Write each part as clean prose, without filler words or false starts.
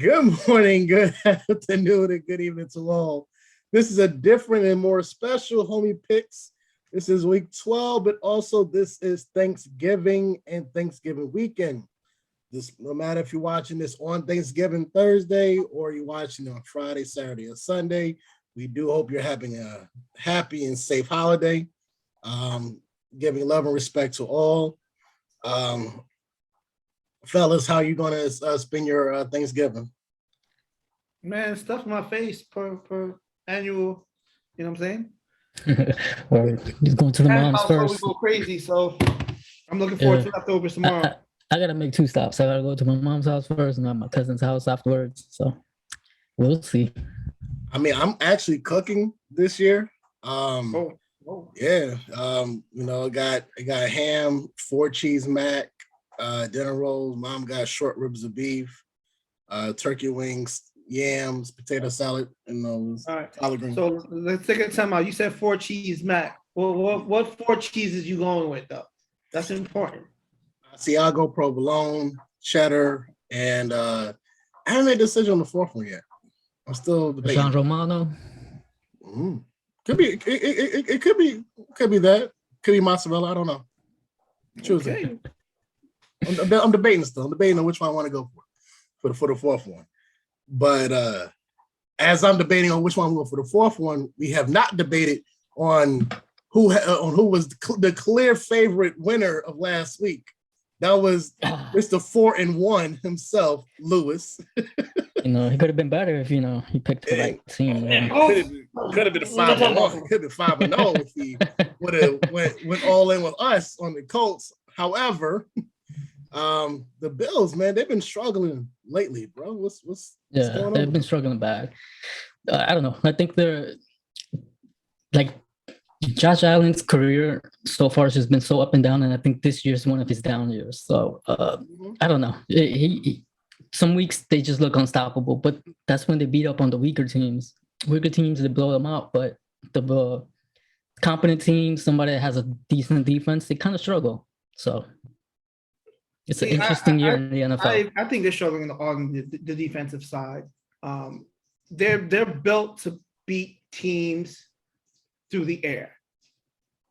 Good morning, good afternoon, and good evening to all. This is a different and more special Homie Picks. This is week 12, but also this is Thanksgiving and Thanksgiving weekend. No matter if you're watching this on Thanksgiving Thursday or you're watching it on Friday, Saturday, or Sunday, we do hope you're having a happy and safe holiday. Giving love and respect to all. Fellas, how you gonna spend your Thanksgiving? Man, stuff in my face per annual, you know what I'm saying? Or just going to the mom's household, we first. go crazy, so I'm looking forward to leftovers tomorrow. I gotta make 2 stops. I gotta go to my mom's house first and then my cousin's house afterwards. So we'll see. I mean, I'm actually cooking this year. Yeah. I got ham, 4 cheese mac, dinner rolls. Mom got short ribs of beef, turkey wings, yams, potato salad, and those collard greens. So let's take a time out. You said 4 cheese mac. Well, what 4 cheeses you going with though? That's important. Asiago, provolone, cheddar, and I haven't made a decision on the 4th one yet. I'm still debating. Jean Romano. Could be. It could be. Could be that. Could be mozzarella. I don't know. Choosing. Okay. I'm debating still. I'm debating on which one I want to go for the 4th one. But as I'm debating on which one I'm going for the 4th one, we have not debated on who was the clear favorite winner of last week. That was Mr. 4-1 himself, Lewis. He could have been better if he picked the right team. Could have been a 5-1. Could have been 5-0 if he would have went all in with us on the Colts. However, the Bills, man, they've been struggling lately, bro. What's going on? They've been struggling bad. I don't know. I think they're like Josh Allen's career so far has just been so up and down, and I think this year's one of his down years. So I don't know. Some weeks they just look unstoppable, but that's when they beat up on the weaker teams. Weaker teams, they blow them out, but the competent teams, somebody that has a decent defense, they kind of struggle. So it's an interesting year in the NFL. I think they're struggling on the defensive side. They're built to beat teams through the air.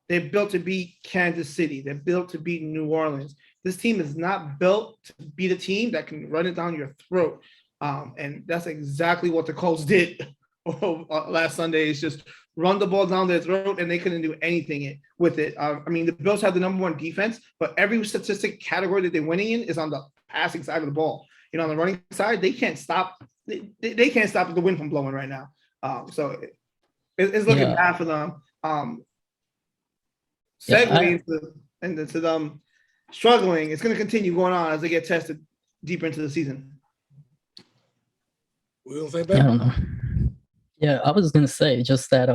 They're built to beat Kansas City. They're built to beat New Orleans. This team is not built to beat a team that can run it down your throat. And that's exactly what the Colts did last Sunday, is just run the ball down their throat, and they couldn't do anything with it. I mean, the Bills have the #1 defense, but every statistic category that they're winning in is on the passing side of the ball. On the running side, they can't stop. They can't stop the wind from blowing right now. So it's looking bad for them. Segue into them struggling. It's going to continue going on as they get tested deeper into the season. We don't say that. I don't know. Yeah, I was going to say just that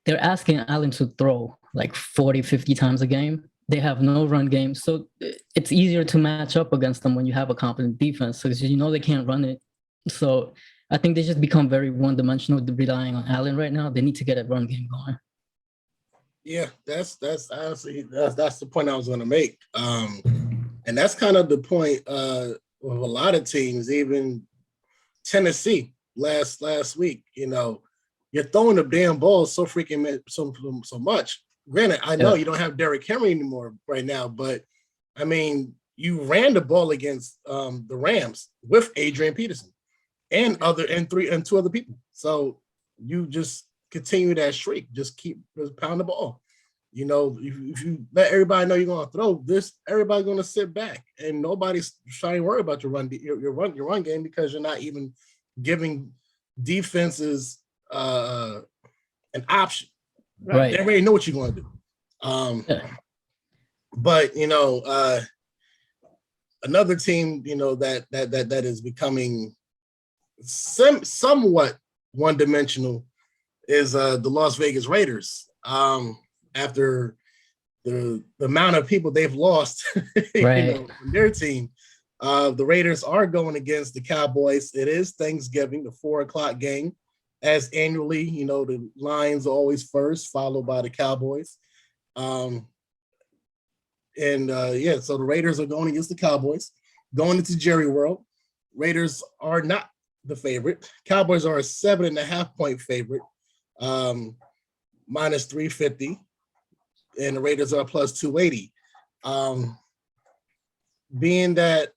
they're asking Allen to throw like 40, 50 times a game. They have no run game, so it's easier to match up against them when you have a competent defense, because they can't run it. So I think they just become very one-dimensional, relying on Allen right now. They need to get a run game going. Yeah, that's honestly that's the point I was going to make, and that's kind of the point of a lot of teams, even Tennessee last week. You're throwing the damn ball so freaking so much. Granted, I know you don't have Derrick Henry anymore right now, but I mean, you ran the ball against the Rams with Adrian Peterson and 2 other people. So you just continue that streak. Just keep pounding the ball. If you let everybody know you're going to throw this, everybody's going to sit back, and nobody's trying to worry about your run game, because you're not even giving defenses an option. Right. They already know what you're going to do. But another team, that is becoming somewhat one-dimensional is the Las Vegas Raiders. After the amount of people they've lost, in their team, the Raiders are going against the Cowboys. It is Thanksgiving, the 4:00 game. As annually, the Lions are always first, followed by the Cowboys. So the Raiders are going against the Cowboys, going into Jerry World. Raiders are not the favorite. Cowboys are a 7.5-point favorite, minus 350, and the Raiders are plus 280. Being that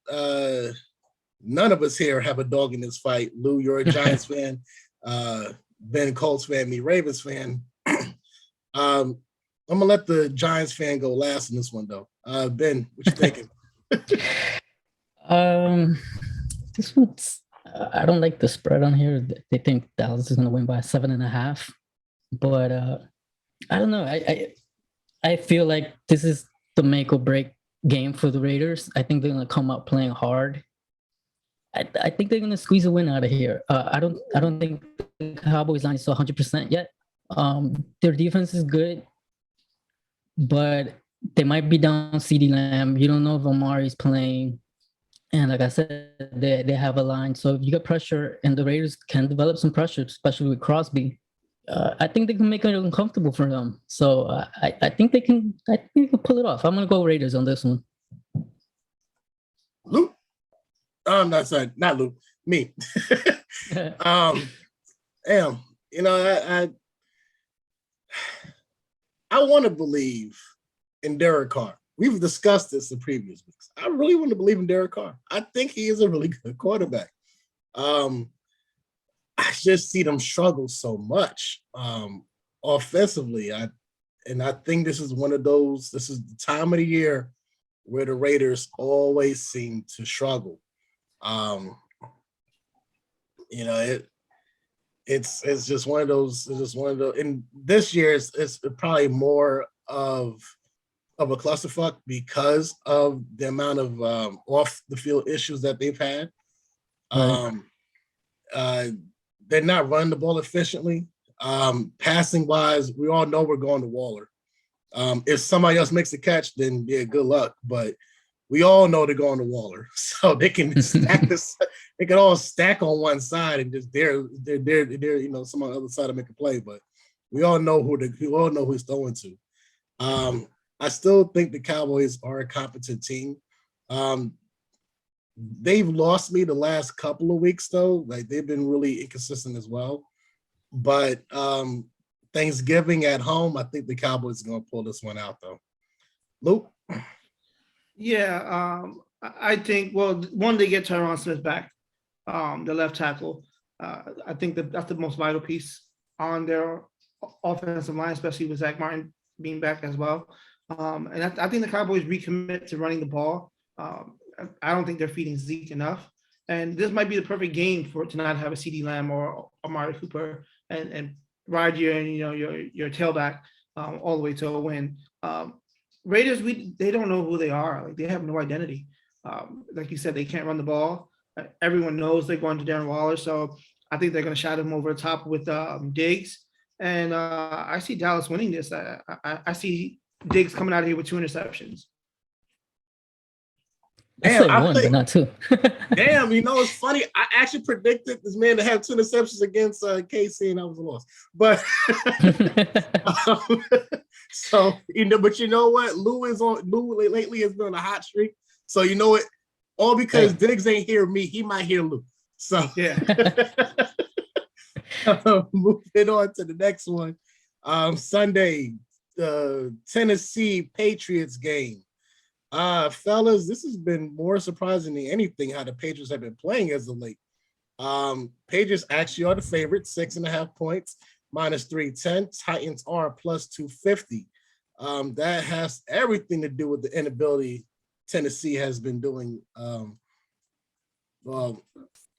none of us here have a dog in this fight, Lou, you're a Giants fan, Ben Colts fan, me Ravens fan. I'm gonna let the Giants fan go last in this one though. Ben, what you thinking? This one's I don't like the spread on here. They think Dallas is gonna win by 7.5, but I don't know. I feel like this is the make or break game for the Raiders. I think they're gonna come out playing hard. I think they're gonna squeeze a win out of here. I don't think the Cowboys line is 100% yet. Their defense is good, but they might be down CeeDee Lamb. You don't know if Amari's playing. And like I said, they have a line. So if you get pressure and the Raiders can develop some pressure, especially with Crosby, I think they can make it uncomfortable for them. So I think they can pull it off. I'm gonna go Raiders on this one. Luke? Not sorry, not Luke, me. You know, I want to believe in Derek Carr. We've discussed this in previous weeks. I really want to believe in Derek Carr. I think he is a really good quarterback. I just see them struggle so much offensively. I think this is this is the time of the year where the Raiders always seem to struggle. You know, it's just one of those, and this year it's probably more of a clusterfuck because of the amount of off the field issues that they've had. They're not running the ball efficiently. Passing wise, we all know we're going to Waller. If somebody else makes a catch, then yeah, good luck. But we all know they're going to Waller, so they can stack this. They can all stack on one side and just they're you know, some on the other side to make a play. But we all know who he's throwing to. I still think the Cowboys are a competent team. They've lost me the last couple of weeks though. Like they've been really inconsistent as well. But Thanksgiving at home, I think the Cowboys are going to pull this one out though. Luke? Yeah, I think, well, one, they get Tyron Smith back, the left tackle. I think that's the most vital piece on their offensive line, especially with Zach Martin being back as well. And I think the Cowboys recommit to running the ball. I don't think they're feeding Zeke enough. And this might be the perfect game to not have a CeeDee Lamb or Amari Cooper and ride your tailback all the way to a win. Raiders, they don't know who they are. Like they have no identity. Like you said, they can't run the ball. Everyone knows they're going to Darren Waller, so I think they're going to shot him over the top with Diggs. And I see Dallas winning this. I see Diggs coming out of here with 2 interceptions. Damn, one, but not 2. Damn, you know, it's funny. I actually predicted this man to have 2 interceptions against KC, and I was lost. But so you know, but you know what? Lou lately has been on a hot streak. So you know what? All because Diggs ain't hear me, he might hear Lou. So yeah. Moving on to the next one. Sunday, the Tennessee Patriots game. Fellas, this has been more surprising than anything how the Patriots have been playing as of late. Patriots actually are the favorite, 6.5 points, minus 310. Titans are plus 250. That has everything to do with the inability Tennessee has been doing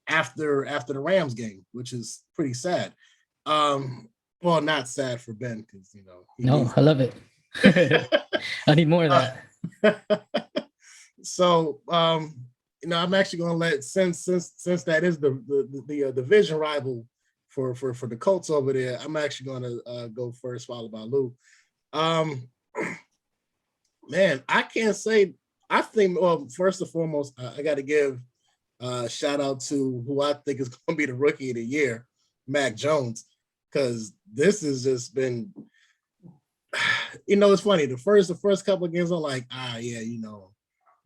after the Rams game, which is pretty sad. Well, not sad for Ben because you know. I love it. I need more of that. So you know, I'm actually going to let since that is the division rival for the Colts over there, I'm actually going to go first, followed by Lou. Man, I can't say. I think, well, first and foremost, I got to give a shout out to who I think is going to be the rookie of the year, Mac Jones, because this has just been. You know, it's funny. The first couple of games, I'm like, yeah, you know,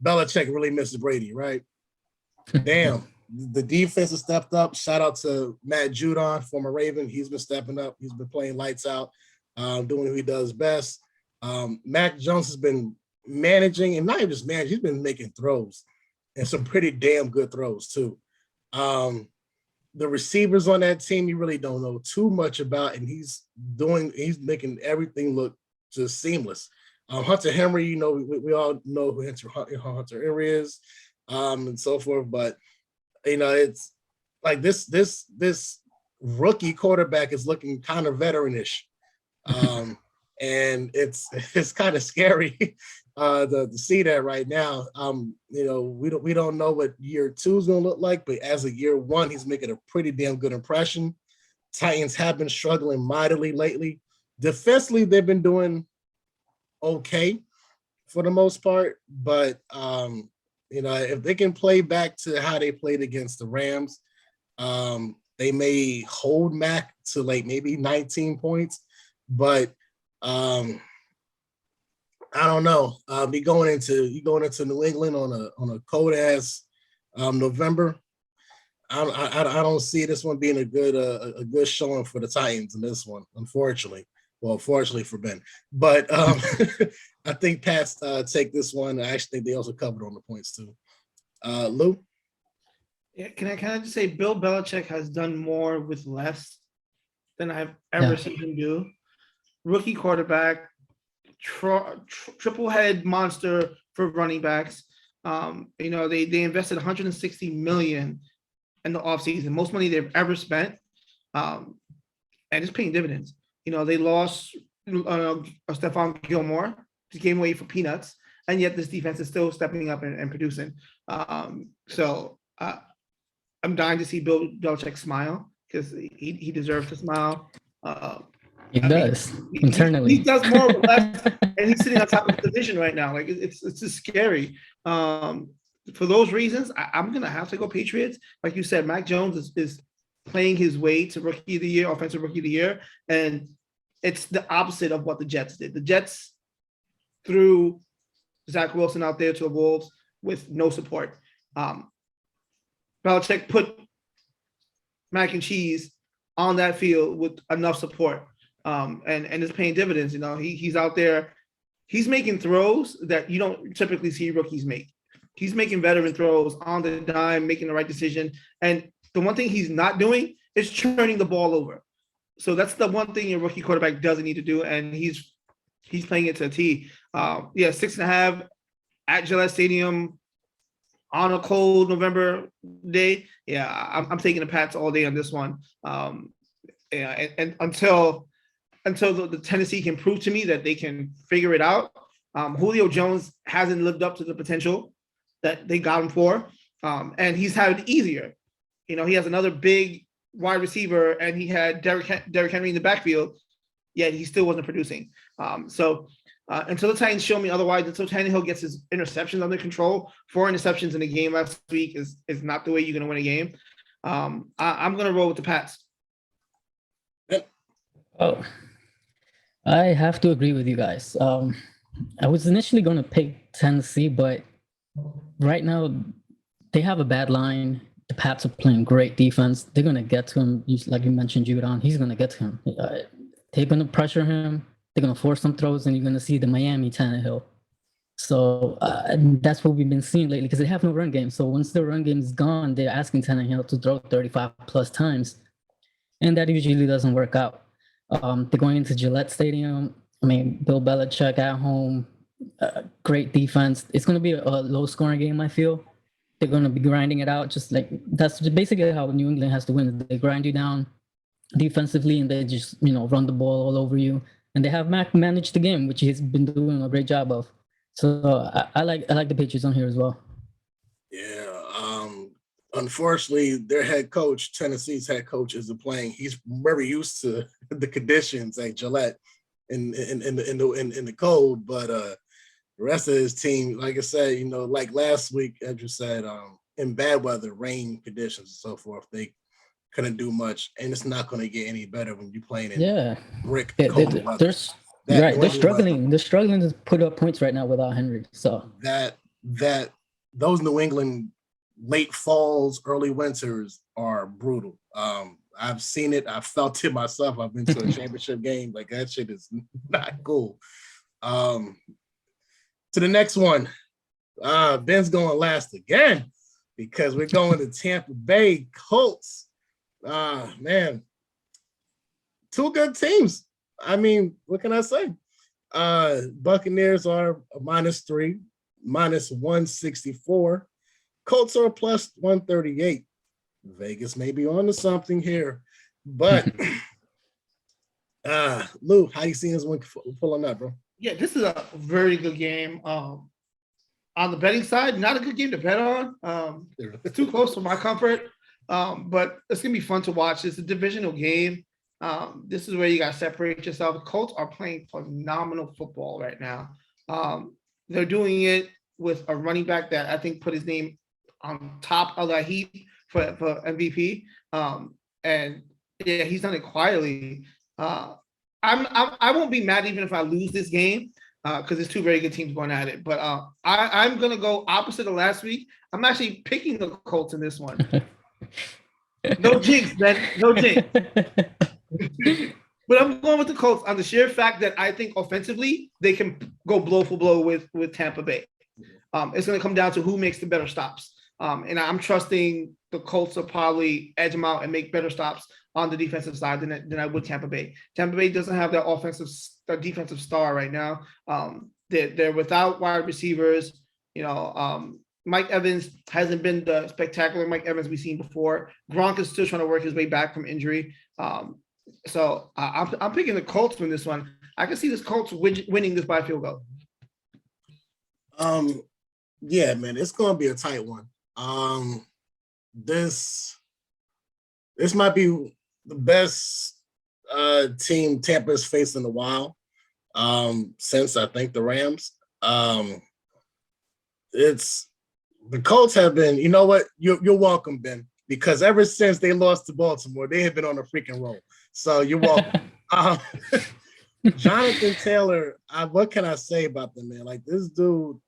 Belichick really misses Brady, right? Damn, the defense has stepped up. Shout out to Matt Judon, former Raven. He's been stepping up. He's been playing lights out, doing what he does best. Mac Jones has been managing, and not even just managing, he's been making throws, and some pretty damn good throws too. The receivers on that team, you really don't know too much about, and he's making everything look just seamless. Hunter Henry, you know, we all know who Hunter Henry is, and so forth. But you know, it's like this rookie quarterback is looking kind of veteranish, and it's kind of scary to see that right now. You know, we don't know what year 2 is going to look like, but as a year 1, he's making a pretty damn good impression. Titans have been struggling mightily lately. Defensively, they've been doing okay for the most part, but you know, if they can play back to how they played against the Rams, they may hold Mac to like maybe 19 points, but I don't know. You going into New England on a cold ass November. I don't see this one being a good showing for the Titans in this one, unfortunately. Well, fortunately for Ben, but I think Pats take this one. I actually think they also covered on the points too. Lou? Yeah, can I just say Bill Belichick has done more with less than I've ever seen him do. Rookie quarterback, triple head monster for running backs. You know, they invested 160 million in the offseason, most money they've ever spent, and it's paying dividends. You know, they lost Stephon Gilmore, just gave away for peanuts, and yet this defense is still stepping up and producing. So I'm dying to see Bill Belichick smile, because he deserves to smile. He does internally. He does more with less, and he's sitting on top of the division right now. Like it's just scary. For those reasons, I'm gonna have to go Patriots. Like you said, Mac Jones is playing his way to Rookie of the Year, Offensive Rookie of the Year, and it's the opposite of what the Jets did. The Jets threw Zach Wilson out there to the Wolves with no support. Belichick put mac and cheese on that field with enough support, and it's paying dividends. You know, he's out there, he's making throws that you don't typically see rookies make. He's making veteran throws on the dime, making the right decision. And the one thing he's not doing is turning the ball over. So that's the one thing a rookie quarterback doesn't need to do, and he's playing it to a T. 6.5 at Gillette Stadium on a cold November day. Yeah, I'm taking the Pats all day on this one. And until the Tennessee can prove to me that they can figure it out. Julio Jones hasn't lived up to the potential that they got him for, and he's had it easier. You know, he has another big wide receiver, and he had Derrick Henry in the backfield, yet he still wasn't producing. So until the Titans show me otherwise, until Tannehill gets his interceptions under control, 4 interceptions in a game last week is not the way you're going to win a game. I'm going to roll with the Pats. Oh, I have to agree with you guys. I was initially going to pick Tennessee, but right now they have a bad line. The Pats are playing great defense. They're going to get to him. Like you mentioned, Judon, he's going to get to him. They're going to pressure him. They're going to force some throws, and you're going to see the Miami Tannehill. So that's what we've been seeing lately, because they have no run game. So once the run game is gone, they're asking Tannehill to throw 35 plus times, and that usually doesn't work out. They're going into Gillette Stadium. I mean, Bill Belichick at home, great defense. It's going to be a low-scoring game, I feel. They're going to be grinding it out, just like that's basically how New England has to win. They grind you down defensively, and they just run the ball all over you. And they have Mac manage the game, which he's been doing a great job of. So I like the Patriots on here as well. Yeah. Unfortunately, their head coach, Tennessee's head coach, isn't playing. He's very used to the conditions at Gillette in the cold, but the rest of his team, like I said, like last week, as you said, in bad weather, rain conditions and so forth, they couldn't do much, and it's not going to get any better when you're playing in brick cold weather. They're struggling. They're struggling to put up points right now without Henry. So that those New England late falls, early winters are brutal. I've seen it. I felt it myself. I've been to a championship game. Like that shit is not cool. To the next one. Ben's going last again because we're going to Tampa Bay Colts. Man, two good teams. I mean, what can I say? Buccaneers are a -3, -164. Colts are a +138. Vegas may be on to something here, but Lou, how you seeing this one pulling up, bro? Yeah, this is a very good game. On the betting side, not a good game to bet on. It's too close for my comfort, but it's gonna be fun to watch. It's a divisional game. This is where you got to separate yourself. The Colts are playing phenomenal football right now. They're doing it with a running back that I think put his name on top of that heap for MVP. And yeah, he's done it quietly. I won't be mad even if I lose this game because there's two very good teams going at it. But I'm gonna go opposite of last week. I'm actually picking the Colts in this one. No jinx, man. No jinx. But I'm going with the Colts on the sheer fact that I think offensively they can go blow for blow with Tampa Bay. It's going to come down to who makes the better stops. And I'm trusting the Colts will probably edge them out and make better stops on the defensive side than I would Tampa Bay. Tampa Bay doesn't have their defensive star right now. They're without wide receivers. Mike Evans hasn't been the spectacular Mike Evans we've seen before. Gronk is still trying to work his way back from injury. So I'm picking the Colts in this one. I can see this Colts winning this by field goal. Yeah, man, it's going to be a tight one. This might be the best team Tampa's faced in a while since I think the Rams. The Colts have been, you know what? You're welcome, Ben, because ever since they lost to Baltimore, they have been on a freaking roll. So you're welcome. Jonathan Taylor, what can I say about them, man? Like this dude,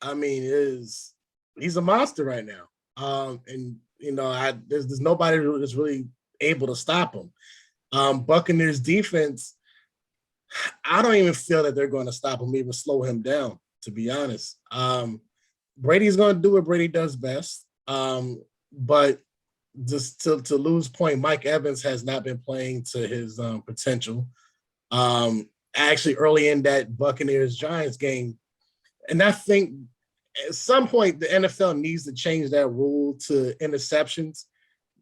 I mean, he's a monster right now. And there's nobody that's really able to stop him. Buccaneers defense, I don't even feel that they're going to stop him, even slow him down, to be honest. Brady's going to do what Brady does best. But just to lose point, Mike Evans has not been playing to his potential. Actually, early in that Buccaneers-Giants game, and I think at some point the NFL needs to change that rule to interceptions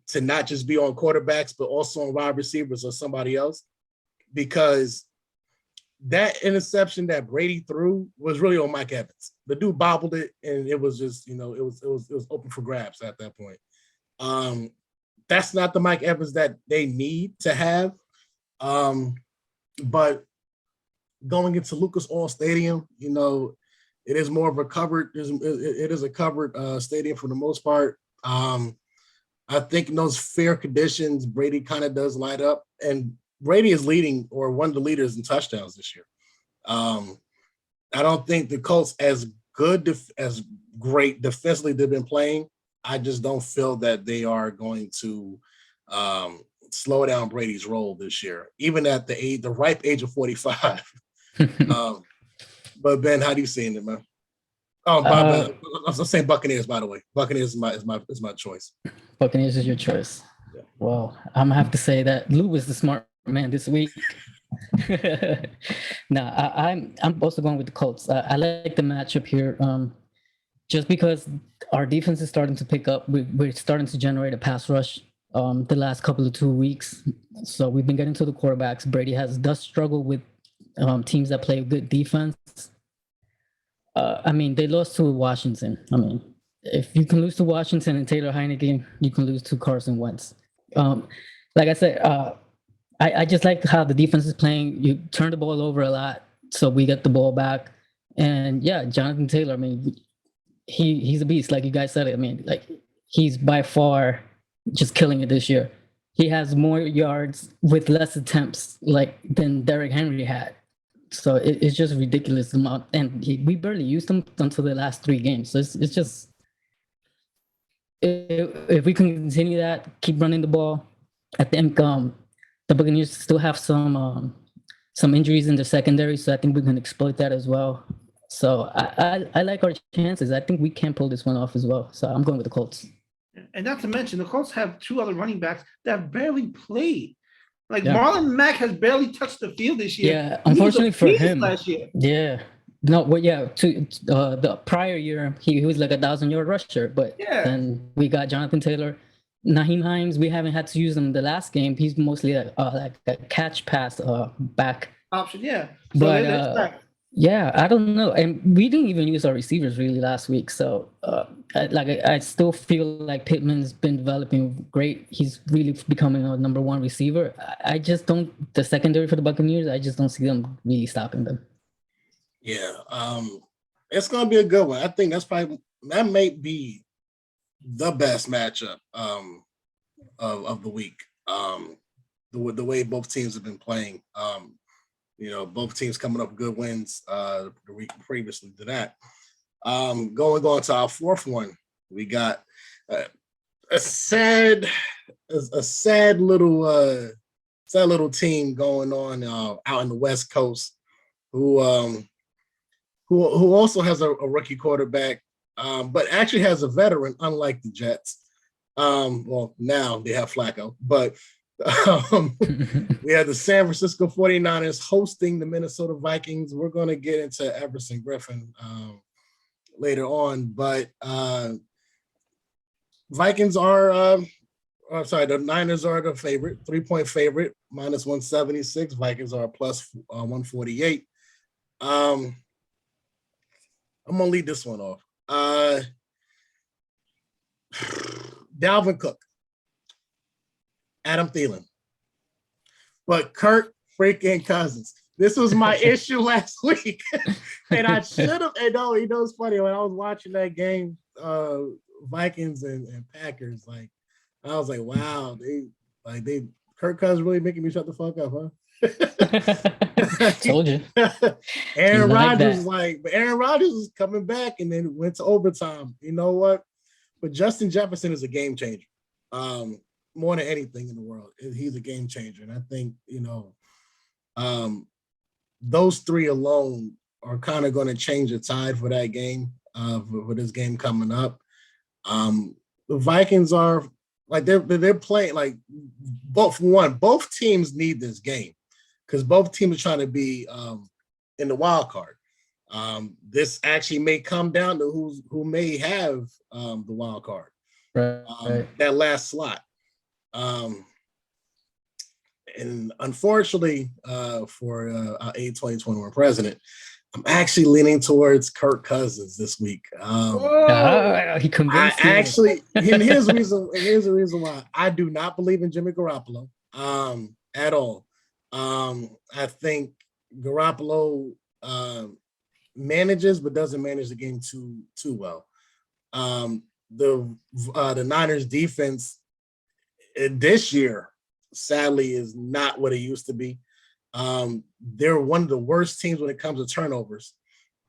to not just be on quarterbacks, but also on wide receivers or somebody else, because that interception that Brady threw was really on Mike Evans. The dude bobbled it, and it was just, it was open for grabs at that point. That's not the Mike Evans that they need to have. But going into Lucas Oil Stadium, it is more of a covered. It is a covered stadium for the most part. I think in those fair conditions, Brady kind of does light up, and Brady is leading or one of the leaders in touchdowns this year. I don't think the Colts as great defensively they've been playing. I just don't feel that they are going to slow down Brady's role this year, even at the ripe age of 45. But Ben, how do you see it, man? I was saying Buccaneers, by the way. Buccaneers is my choice. Buccaneers is your choice. Yeah. Well, I'm gonna have to say that Lou is the smart man this week. I'm also going with the Colts. I like the matchup here, just because our defense is starting to pick up. We're starting to generate a pass rush the last couple of 2 weeks. So we've been getting to the quarterbacks. Brady does struggle with teams that play good defense. They lost to Washington. If you can lose to Washington and Taylor Heineke, you can lose to Carson Wentz. Like I said, I just like how the defense is playing. You turn the ball over a lot, so we get the ball back. And yeah, Jonathan Taylor, he's a beast, like you guys said it. He's by far just killing it this year. He has more yards with less attempts than Derrick Henry had. So it's just ridiculous amount. And we barely used him until the last 3 games. So it's just if we can continue that, keep running the ball, I think the Buccaneers still have some injuries in the secondary, so I think we can exploit that as well. So I like our chances. I think we can pull this one off as well. So I'm going with the Colts. And not to mention, the Colts have two other running backs that have barely played. Like Yeah. Marlon Mack has barely touched the field this year. Yeah, He was a unfortunately for beast him. last year. Yeah. No, well, yeah. To the prior year, he was like 1,000-yard rusher, but Yeah. then we got Jonathan Taylor, Naheem Hines. We haven't had to use him the last game. He's mostly like a catch pass back. Option, yeah. So But that's back. yeah, I don't know, and we didn't even use our receivers really last week. So I still feel like Pittman's been developing great. He's really becoming a number one receiver. I just don't, the secondary for the Buccaneers, I just don't see them really stopping them. Yeah, it's gonna be a good one. I think that may be the best matchup of the week. The way both teams have been playing. Both teams coming up with good wins the week previously to that. Going on to our fourth one, we got a sad little team going on out in the West Coast who also has a rookie quarterback, but actually has a veteran, unlike the Jets. Well, now they have Flacco, but we have the San Francisco 49ers hosting the Minnesota Vikings. We're going to get into Everson Griffin later on, but the Niners are the favorite, 3-point favorite, minus 176. Vikings are plus 148. I'm going to lead this one off. Dalvin Cook, Adam Thielen, but Kirk freaking Cousins. This was my issue last week, and I should have. And it's funny when I was watching that game, Vikings and Packers. Like, I was like, wow, Kirk Cousins really making me shut the fuck up, huh? Told you. Aaron Rodgers is coming back, and then went to overtime. You know what? But Justin Jefferson is a game changer. More than anything in the world, he's a game changer. And I think, those three alone are kind of going to change the tide for that game, for this game coming up. The Vikings are like, they're playing like both teams need this game because both teams are trying to be in the wild card. This actually may come down to who may have the wild card, Right. that last slot. And unfortunately for our 2021 president, I'm actually leaning towards Kirk Cousins this week. He convinced you. And here's the reason why. I do not believe in Jimmy Garoppolo at all. I think Garoppolo manages but doesn't manage the game too well. The Niners defense this year, sadly, is not what it used to be. They're one of the worst teams when it comes to turnovers.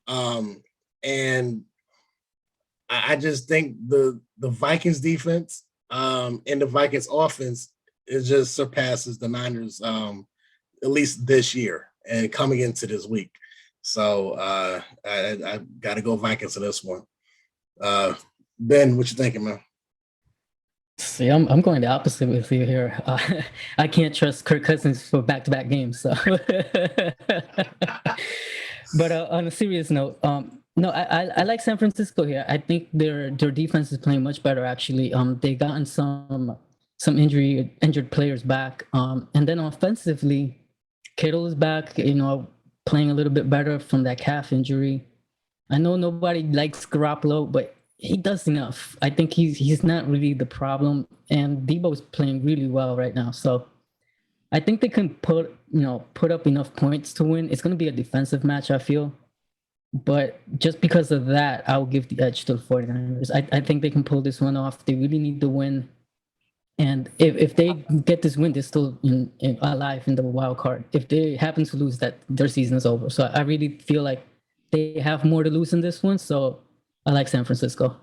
And I just think the Vikings defense and the Vikings offense, it just surpasses the Niners, at least this year and coming into this week. So I got to go Vikings to this one. Ben, what you thinking, man? See, I'm going the opposite with you here. I can't trust Kirk Cousins for back-to-back games. So, but on a serious note, no, I like San Francisco here. I think their defense is playing much better. Actually, they gotten some injured players back, and then offensively, Kittle is back. Playing a little bit better from that calf injury. I know nobody likes Garoppolo, but he does enough. I think he's not really the problem, and Debo is playing really well right now. So I think they can put up enough points to win. It's going to be a defensive match, I feel. But just because of that, I'll give the edge to the 49ers. I think they can pull this one off. They really need the win. And if they get this win, they're still alive in the wild card. If they happen to lose that, their season is over. So I really feel like they have more to lose in this one. So I like San Francisco.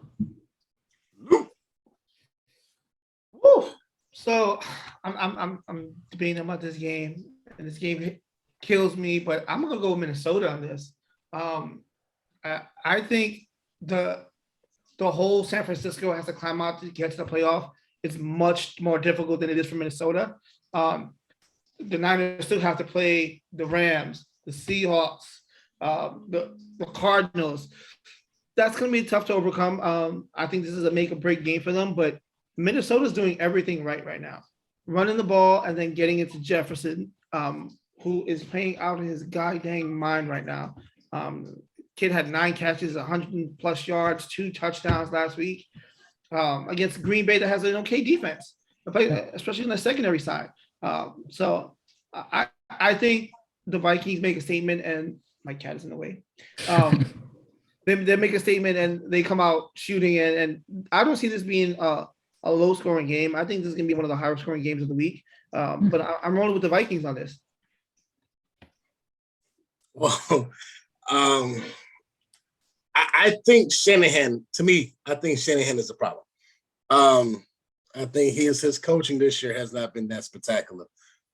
So I'm debating about this game, and this game kills me. But I'm gonna go with Minnesota on this. I think the the whole San Francisco has to climb out to get to the playoff. It's much more difficult than it is for Minnesota. Um, the Niners still have to play the Rams, the Seahawks, the Cardinals. That's going to be tough to overcome. I think this is a make or break game for them, but Minnesota's doing everything right now, running the ball and then getting it to Jefferson, who is playing out of his goddamn mind right now. Kid had 9 catches, 100 plus yards, 2 touchdowns last week against Green Bay that has an okay defense, especially on the secondary side. So I think the Vikings make a statement, and my cat is in the way. They make a statement and they come out shooting, and I don't see this being a low scoring game. I think this is going to be one of the higher scoring games of the week. But I'm rolling with the Vikings on this. Well, I think Shanahan. To me, I think Shanahan is the problem. I think his coaching this year has not been that spectacular.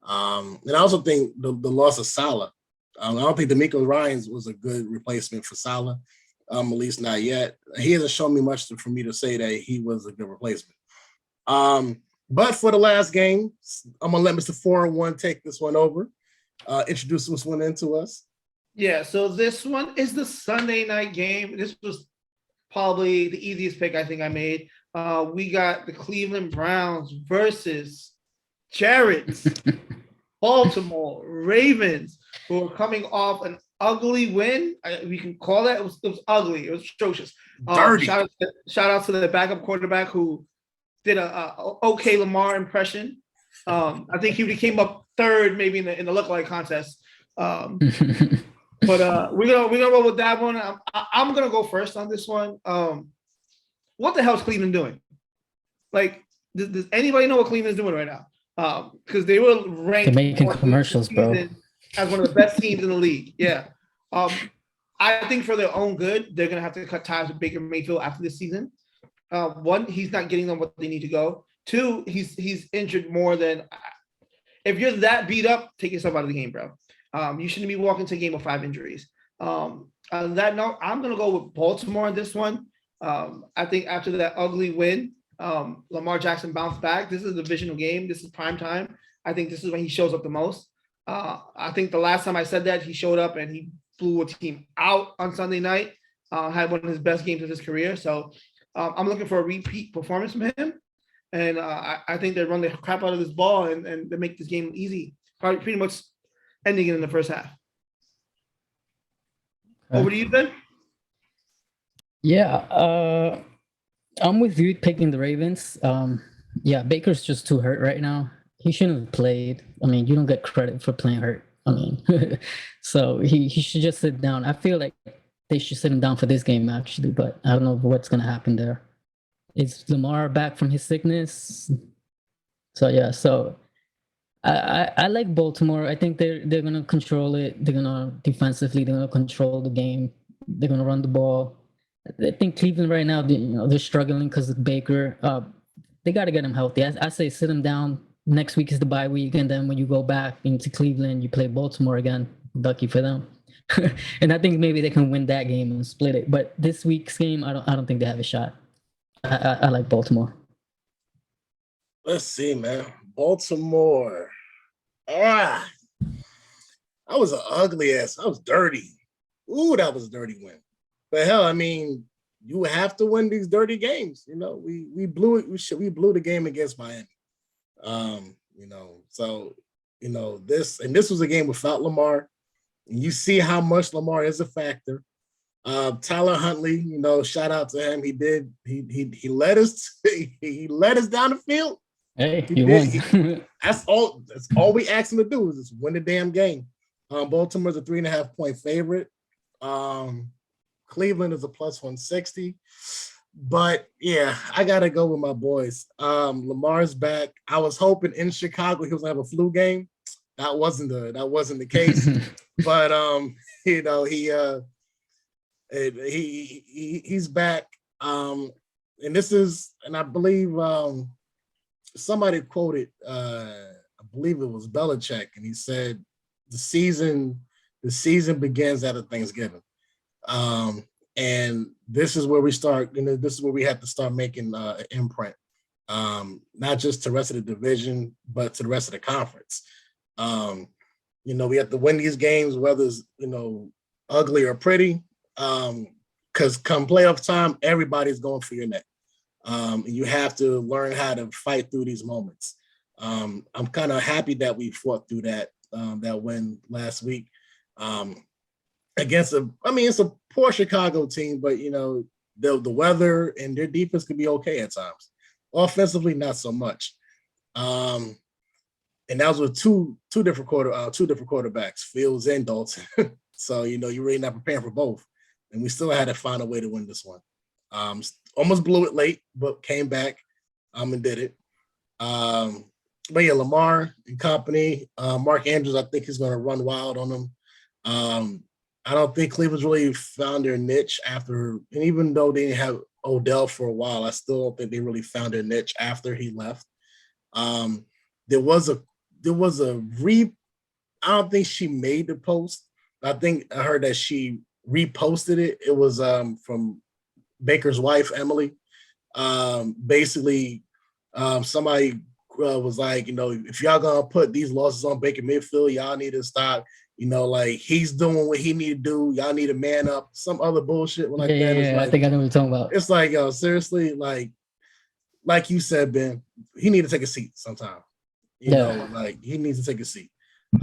And I also think the loss of Salah. I don't think D'Amico Ryans was a good replacement for Salah. At least not yet. He hasn't shown me much for me to say that he was a good replacement. But for the last game, I'm gonna let Mr. 4-1 take this one over. Introduce this one into us. Yeah, so this one is the Sunday night game. This was probably the easiest pick I think I made. We got the Cleveland Browns versus Jared's Baltimore Ravens, who are coming off an ugly win. We can call that. It was ugly. It was atrocious. Dirty. Shout out to the backup quarterback who did a okay Lamar impression. I think he came up third maybe in the lookalike contest. But we're gonna roll with that one. I'm gonna go first on this one. What the hell is Cleveland doing? Like, does anybody know what Cleveland's doing right now? Because they were ranked. They're making commercials, bro. As one of the best teams in the league. Yeah. I think for their own good, they're gonna have to cut ties with Baker Mayfield after this season. One, he's not getting them what they need to go. Two, he's injured more than. If you're that beat up, take yourself out of the game, bro. You shouldn't be walking to a game with 5 injuries. On that note, I'm gonna go with Baltimore on this one. I think after that ugly win, Lamar Jackson bounced back. This is a divisional game. This is prime time. I think this is when he shows up the most. I think the last time I said that, he showed up and he blew a team out on Sunday night. Had one of his best games of his career. So I'm looking for a repeat performance from him. And I think they run the crap out of this ball and they make this game easy. Probably pretty much ending it in the first half. Okay. Over to you, Ben. Yeah, I'm with you picking the Ravens. Yeah, Baker's just too hurt right now. He shouldn't have played. I mean, you don't get credit for playing hurt. I mean, so he should just sit down. I feel like they should sit him down for this game, actually, but I don't know what's going to happen there. Is Lamar back from his sickness? So, yeah, so I like Baltimore. I think they're going to control it. They're going to defensively, they're going to control the game. They're going to run the ball. I think Cleveland right now, they're struggling because of Baker. They got to get him healthy. I say sit him down. Next week is the bye week, and then when you go back into Cleveland, you play Baltimore again. Lucky for them. And I think maybe they can win that game and split it. But this week's game, I don't think they have a shot. I like Baltimore. Let's see, man. Baltimore. That was an ugly ass. That was dirty. Ooh, that was a dirty win. But hell, I mean, you have to win these dirty games. You know, we blew it. We blew the game against Miami. So this was a game without Lamar. And you see how much Lamar is a factor. Tyler Huntley, shout out to him. He led us he led us down the field. Hey, he won. That's all we asked him to do is just win the damn game. Baltimore's a 3.5-point favorite. Cleveland is a plus 160. But yeah, I gotta go with my boys. Lamar's back. I was hoping in Chicago he was gonna have a flu game. That wasn't the case. But he's back. And I believe somebody quoted, I believe it was Belichick, and he said, the season begins at a Thanksgiving. And this is where we start, this is where we have to start making an imprint, not just to the rest of the division, but to the rest of the conference. We have to win these games, whether it's, ugly or pretty, because come playoff time, everybody's going for your neck. And you have to learn how to fight through these moments. I'm kind of happy that we fought through that win last week. Against it's a poor Chicago team, but the weather and their defense could be okay at times. Offensively, not so much. And that was with two different quarterbacks, Fields and Dalton. So you're really not preparing for both, and we still had to find a way to win this one. Almost blew it late, but came back and did it. But yeah, Lamar and company, Mark Andrews, I think he's going to run wild on them. I don't think Cleveland's really found their niche after, and even though they didn't have Odell for a while, I still don't think they really found their niche after he left. There was a I don't think she made the post. I think I heard that she reposted it. It was from Baker's wife, Emily. Basically, somebody was like, if y'all gonna put these losses on Baker Mayfield, y'all need to stop. He's doing what he need to do. Y'all need to man up. Some other bullshit like that. Yeah, like, I think I know what you're talking about. It's like, yo, seriously, like you said, Ben, he need to take a seat sometime. He needs to take a seat.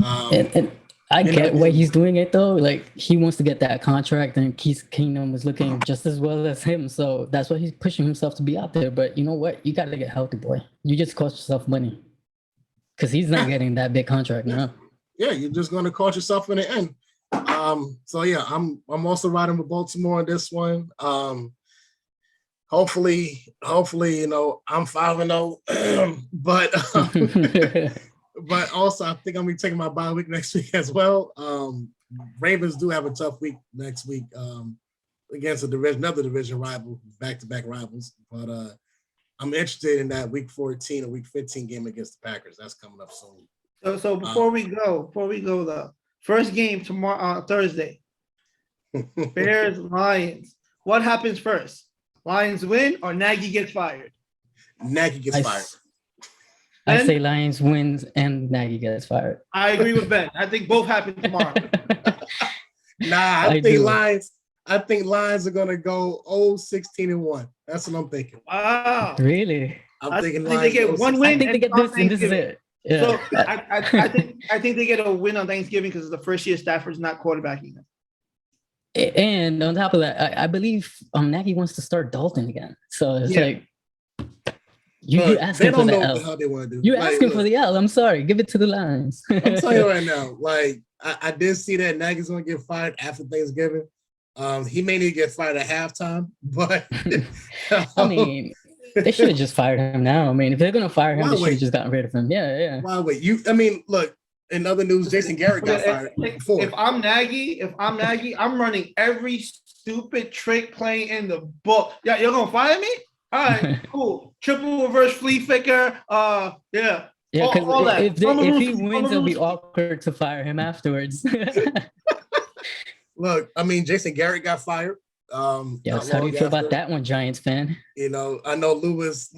And I get why he's doing it though. Like he wants to get that contract, and Keith Kingdom is looking just as well as him. So that's why he's pushing himself to be out there. But you know what? You got to get healthy, boy. You just cost yourself money because he's not getting that big contract now. Yeah, you're just going to cost yourself in the end. So yeah, I'm also riding with Baltimore on this one. Hopefully, I'm 5-0, but also I think I'm gonna be taking my bye week next week as well. Ravens do have a tough week next week against another division rival, back-to-back rivals. But I'm interested in that week 14 or week 15 game against the Packers. That's coming up soon. So before we go, the first game tomorrow, Thursday, Bears Lions. What happens first? Lions win or Nagy gets fired? Nagy gets fired. I say Lions wins and Nagy gets fired. I agree with Ben. I think both happen tomorrow. I think Lions are gonna go 16-1. That's what I'm thinking. Wow. Really? I think they get one win. I think they get this, and this is it. Yeah. So I think they get a win on Thanksgiving because it's the first year Stafford's not quarterbacking them. And on top of that, I believe Nagy wants to start Dalton again. So it's like you asking for the L. You're asking for the L. I'm sorry. Give it to the Lions. I'm telling you right now, I did see that Nagy's gonna get fired after Thanksgiving. He may need to get fired at halftime, but I mean, they should have just fired him now. I mean, if they're gonna fire him, they should have just gotten rid of him. Yeah. Why wait? Look. In other news, Jason Garrett got fired before. If I'm Nagy, I'm running every stupid trick play in the book. Yeah, you're gonna fire me? All right, cool. Triple reverse flea flicker. Yeah. Yeah, because if he wins, it'll be awkward to fire him afterwards. Look, Jason Garrett got fired. Yes, how do you feel about that one, Giants fan? I know Lou was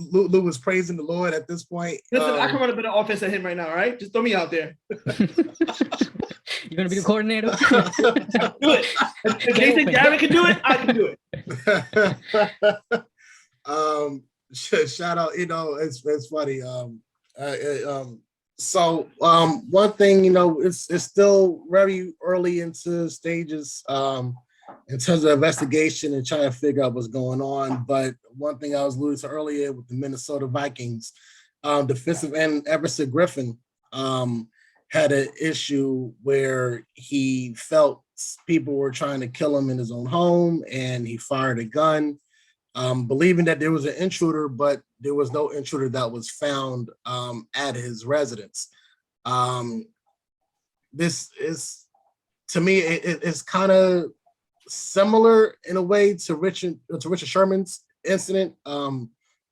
praising the Lord at this point. Listen, I can run a bit of offense at him right now, all right? Just throw me out there. You're gonna be the coordinator? Do it. If Jason Garrett can do it, I can do it. Shout out, it's funny. So one thing, it's still very early into stages in terms of investigation and trying to figure out what's going on. But one thing I was alluding to earlier with the Minnesota Vikings, defensive end Everson Griffin had an issue where he felt people were trying to kill him in his own home, and he fired a gun, believing that there was an intruder, but there was no intruder that was found at his residence. This is, to me, it's kind of similar in a way to Richard Sherman's incident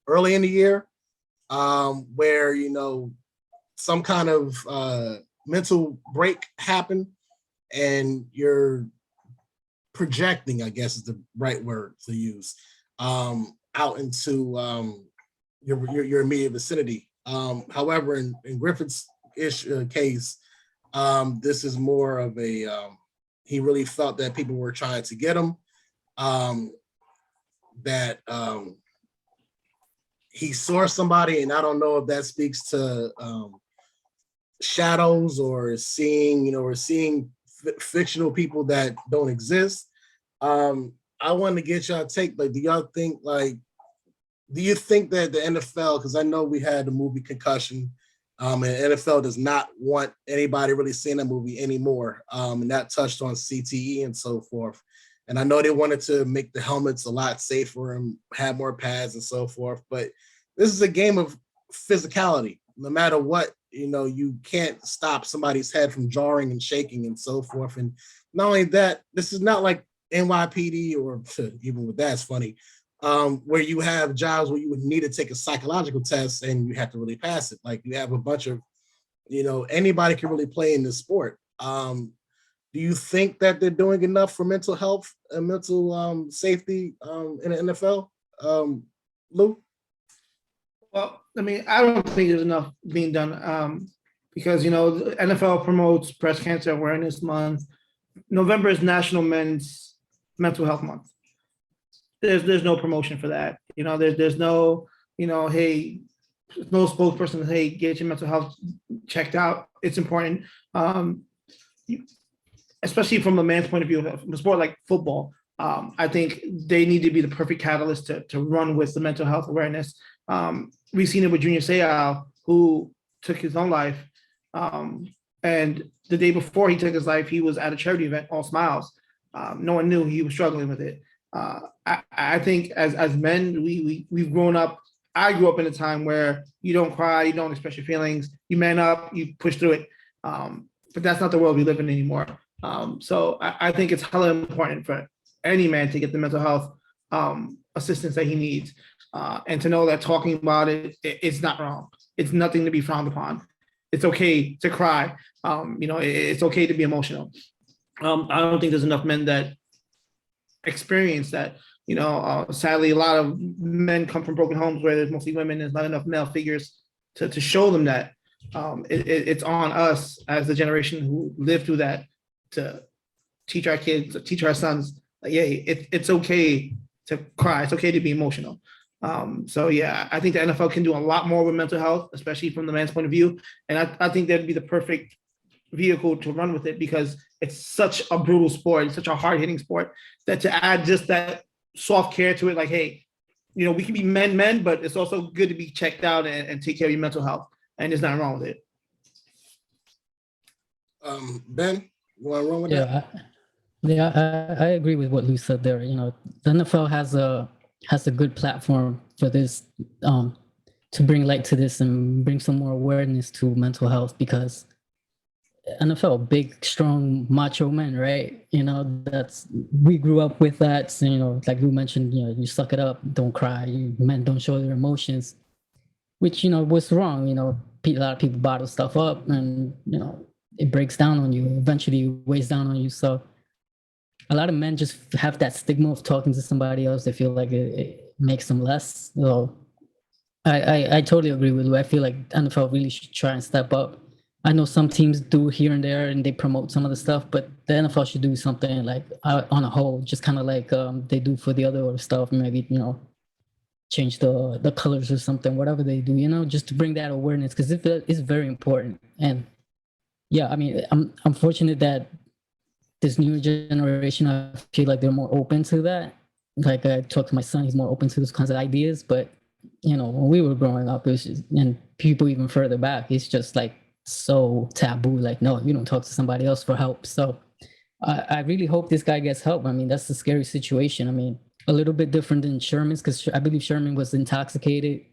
early in the year, where, you know, some kind of mental break happened and you're projecting, I guess is the right word to use, out into your immediate vicinity. However, in Griffith's case, this is more of a, he really felt that people were trying to get him, that he saw somebody, and I don't know if that speaks to shadows or seeing, you know, or seeing fictional people that don't exist. I wanted to get y'all take, like, do y'all think, like, do you think that the NFL, because I know we had the movie Concussion, and NFL does not want anybody really seeing that movie anymore, and that touched on CTE and so forth. And I know they wanted to make the helmets a lot safer and have more pads and so forth, but this is a game of physicality. No matter what, you know, you can't stop somebody's head from jarring and shaking and so forth. And not only that, this is not like NYPD, or even with that, it's funny, where you have jobs where you would need to take a psychological test and you have to really pass it. Like, you have a bunch of, you know, anybody can really play in this sport. Do you think that they're doing enough for mental health and mental safety in the NFL? Lou? Well, I mean, I don't think there's enough being done because, you know, the NFL promotes Breast Cancer Awareness Month. November is National Men's Mental Health Month. There's no promotion for that. You know, there's no, you know, hey, no spokesperson, hey, get your mental health checked out. It's important, especially from a man's point of view, from a sport like football. I think they need to be the perfect catalyst to run with the mental health awareness. We've seen it with Junior Seau, who took his own life. And the day before he took his life, he was at a charity event, all smiles. No one knew he was struggling with it. I think as men, we've grown up. I grew up in a time where you don't cry, you don't express your feelings, you man up, you push through it. But that's not the world we live in anymore. So I think it's hella important for any man to get the mental health assistance that he needs, and to know that talking about it's not wrong. It's nothing to be frowned upon. It's okay to cry. You know, it's okay to be emotional. I don't think there's enough men that experience that. You know, sadly, a lot of men come from broken homes where there's mostly women. There's not enough male figures to show them that. It's on us as the generation who lived through that to teach our kids, to teach our sons, like, yeah, it's okay to cry. It's okay to be emotional. So yeah, I think the NFL can do a lot more with mental health, especially from the man's point of view. And I think that'd be the perfect vehicle to run with it, because it's such a brutal sport. It's such a hard hitting sport that to add just that soft care to it, like, hey, you know, we can be men, but it's also good to be checked out and take care of your mental health. And there's nothing wrong with it. Ben, you want to run with that? Yeah, I agree with what Lou said there. You know, the NFL has a good platform for this, to bring light to this and bring some more awareness to mental health, because NFL, big, strong, macho men, right? You know, we grew up with that. So, you know, like Lou mentioned, you know, you suck it up, don't cry. Men don't show their emotions, which, you know, was wrong. You know, a lot of people bottle stuff up, and, you know, it breaks down on you. Eventually, it weighs down on you. So a lot of men just have that stigma of talking to somebody else. They feel like it makes them less. So I totally agree with you. I feel like NFL really should try and step up. I know some teams do here and there, and they promote some of the stuff, but the NFL should do something like on a whole, just kind of like they do for the other stuff. Maybe, you know, change the colors or something, whatever they do, you know, just to bring that awareness, because it's very important. And yeah, I mean, I'm fortunate that this new generation, I feel like they're more open to that. Like, I talk to my son, he's more open to those kinds of ideas. But, you know, when we were growing up, it was just, and people even further back, it's just like so taboo. Like, no, you don't talk to somebody else for help. So I really hope this guy gets help. I mean, that's a scary situation. I mean, a little bit different than Sherman's, because I believe Sherman was intoxicated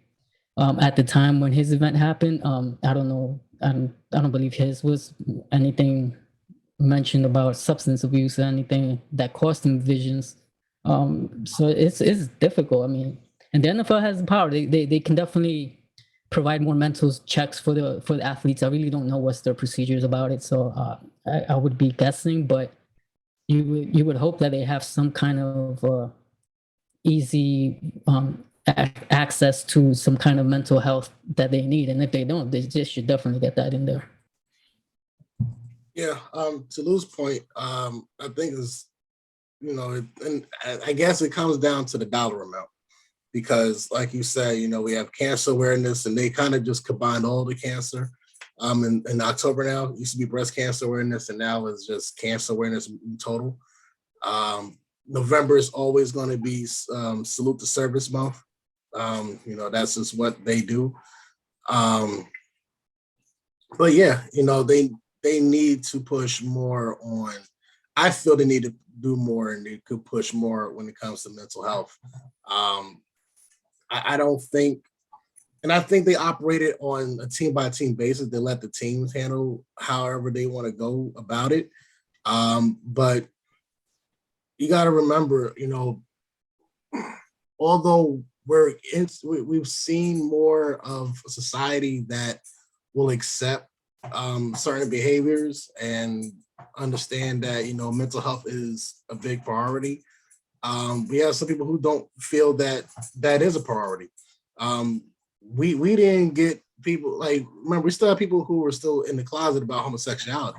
at the time when his event happened. I don't know. I don't believe his was anything mentioned about substance abuse or anything that cost him visions. So it's difficult. I mean, and the NFL has the power. They can definitely provide more mental checks for the athletes. I really don't know what's their procedures about it, so I would be guessing, but you would hope that they have some kind of easy access to some kind of mental health that they need, and if they don't, they just should definitely get that in there. Yeah, to Lou's point, I think is, and I guess it comes down to the dollar amount, because like you said, we have cancer awareness, and they kind of just combined all the cancer. In October now, it used to be breast cancer awareness, and now it's just cancer awareness in total. November is always going to be Salute the Service Month. That's just what they do. But yeah, they need to push more on. I feel they need to do more, and they could push more when it comes to mental health. I don't think, and I think they operated on a team by team basis. They let the teams handle however they want to go about it. But you got to remember, although we've seen more of a society that will accept certain behaviors and understand that mental health is a big priority. We have some people who don't feel that is a priority. We didn't get people, like, remember, we still have people who were still in the closet about homosexuality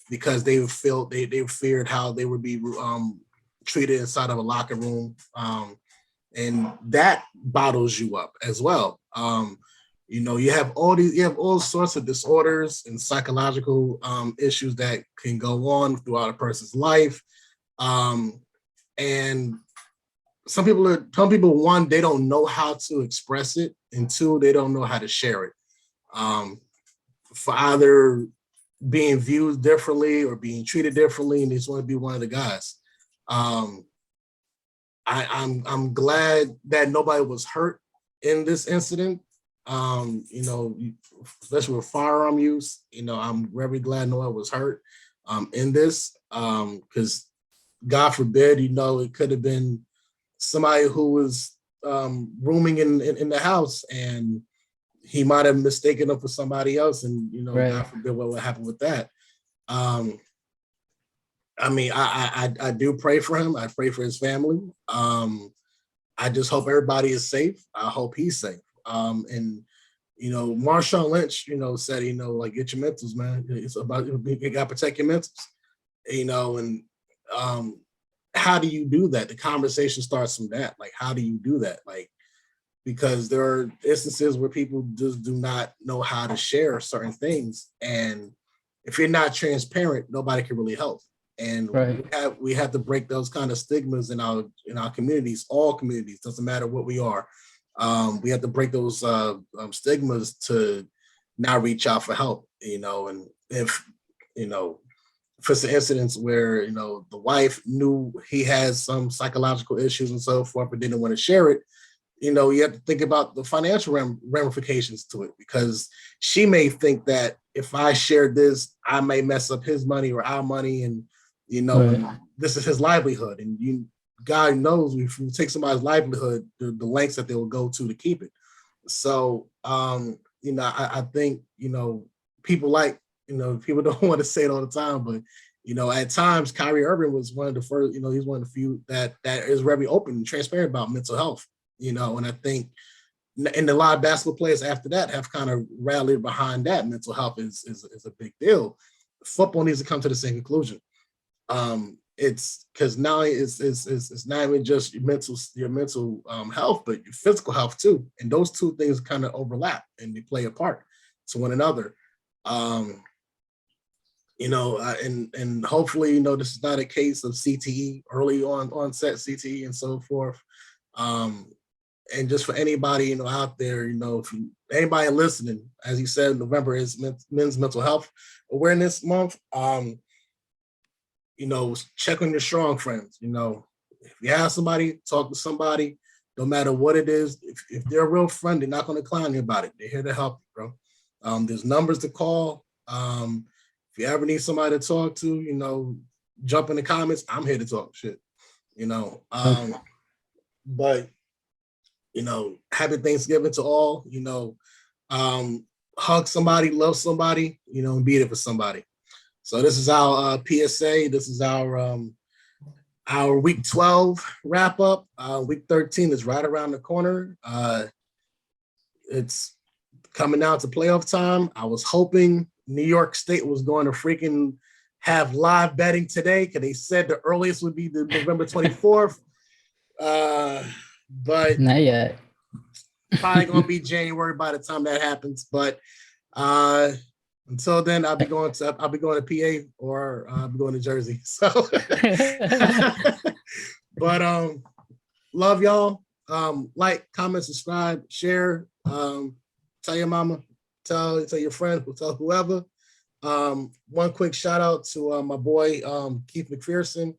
because they feared how they would be treated inside of a locker room, and that bottles you up as well. You have all sorts of disorders and psychological issues that can go on throughout a person's life. And some people, one, they don't know how to express it, and two, they don't know how to share it. For either being viewed differently or being treated differently, and they just want to be one of the guys. I'm glad that nobody was hurt in this incident. Especially with firearm use, I'm very glad no one was hurt in this, because God forbid, it could have been somebody who was rooming in the house, and he might have mistaken them for somebody else, and Right. God forbid what would happen with that. I mean, I do pray for him. I pray for his family. I just hope everybody is safe. I hope he's safe. And Marshawn Lynch, said, like, get your mentals, man. It's about, you got to protect your mentals, and how do you do that? The conversation starts from that. Like, how do you do that? Like, because there are instances where people just do not know how to share certain things. And if you're not transparent, nobody can really help. And Right. we have to break those kind of stigmas in our communities, all communities, doesn't matter what we are. We have to break those stigmas to now reach out for help, and if it's an incidents where, the wife knew he has some psychological issues and so forth, but didn't want to share it, you have to think about the financial ramifications to it, because she may think that if I share this, I may mess up his money or our money, and Right. and this is his livelihood, and God knows if you take somebody's livelihood, the lengths that they will go to keep it. So, I think, people like, people don't want to say it all the time, but, at times Kyrie Irving was one of the first, he's one of the few that is very open and transparent about mental health, and I think, and a lot of basketball players after that have kind of rallied behind that. Mental health is a big deal. Football needs to come to the same conclusion. It's because now it's not even just your mental health, but your physical health too, and those two things kind of overlap and they play a part to one another. And hopefully, this is not a case of CTE, early onset CTE and so forth. And just for anybody, out there, if anybody listening, as you said, November is Men's Mental Health Awareness Month. Check on your strong friends. If you have somebody, talk to somebody, no matter what it is. If they're a real friend, they're not going to clown you about it. They're here to help you, bro. There's numbers to call. If you ever need somebody to talk to, jump in the comments. I'm here to talk shit, but, happy Thanksgiving to all. hug somebody, love somebody, you know, and be there for somebody. So this is our PSA. This is our week 12 wrap up. Week 13 is right around the corner. It's coming down to playoff time. I was hoping New York State was going to freaking have live betting today because they said the earliest would be the November 24th. But Not yet. probably gonna be January by the time that happens. But until then, I'll be going to PA or I'll be going to Jersey. So, but love y'all. Like, comment, subscribe, share. Tell your mama, tell your friend, tell whoever. One quick shout out to my boy Keith McPherson.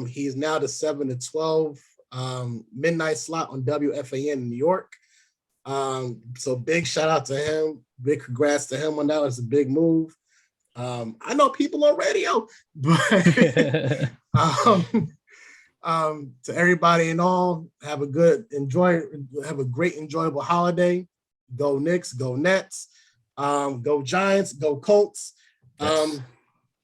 He's now the 7 to 12 midnight slot on WFAN in New York. So big shout out to him. Big congrats to him on that. It's a big move. I know people on radio, but to everybody and all, have a great, enjoyable holiday. Go Knicks, go Nets, go Giants, go Colts. Go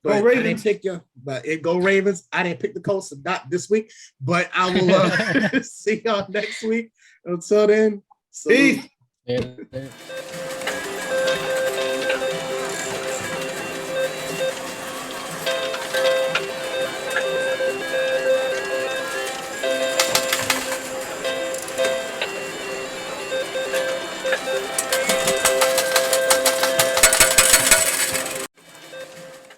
But Ravens. I didn't pick you, but go Ravens. I didn't pick the Colts, not this week, but I will see y'all next week. Until then, Peace. Yeah.